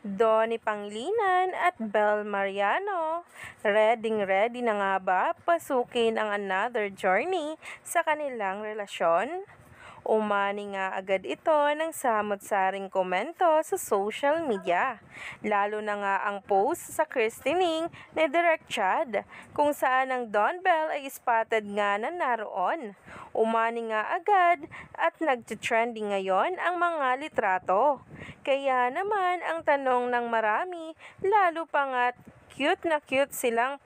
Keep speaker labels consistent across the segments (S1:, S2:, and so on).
S1: Donnie Pangilinan at Bel Mariano, ready na nga ba pasukin ang another journey sa kanilang relasyon? Umani nga agad ito ng samot-saring komento sa social media, lalo na nga ang post sa christening ni Direk Chad, kung saan ang Don Bell ay spotted nga na naroon. Umani nga agad at nag-trending ngayon ang mga litrato. Kaya naman ang tanong ng marami, lalo pa nga cute silang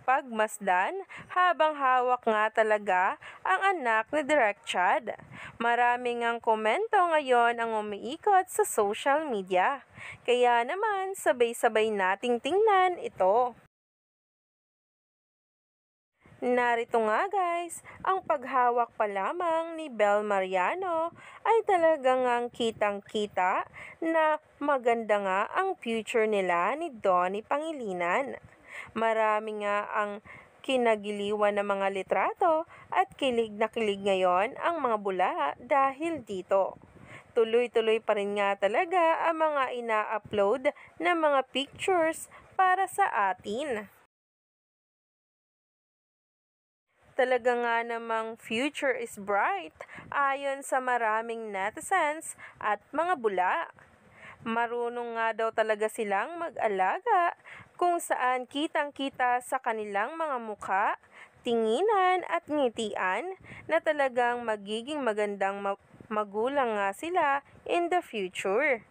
S1: pagmasdan habang hawak nga talaga ang anak ni Direk Chad. Maraming ang komento ngayon ang umiikot sa social media. Kaya naman sabay-sabay nating tingnan ito. Narito nga guys, ang paghawak pa lamang ni Bel Mariano ay talagang ang kitang-kita na maganda nga ang future nila ni Donnie Pangilinan. Marami nga ang kinagiliwan ng mga litrato at kilig na kilig ngayon ang mga bula dahil dito. Tuloy-tuloy pa rin nga talaga ang mga ina-upload na mga pictures para sa atin. Talaga nga namang future is bright ayon sa maraming netizens at mga bula. Marunong nga daw talaga silang mag-alaga kung saan kitang-kita sa kanilang mga mukha, tinginan at ngitian na talagang magiging magandang magulang nga sila in the future.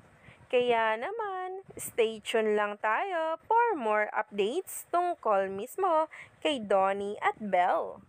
S1: Kaya naman, stay tuned lang tayo for more updates tungkol mismo kay Donnie at Belle.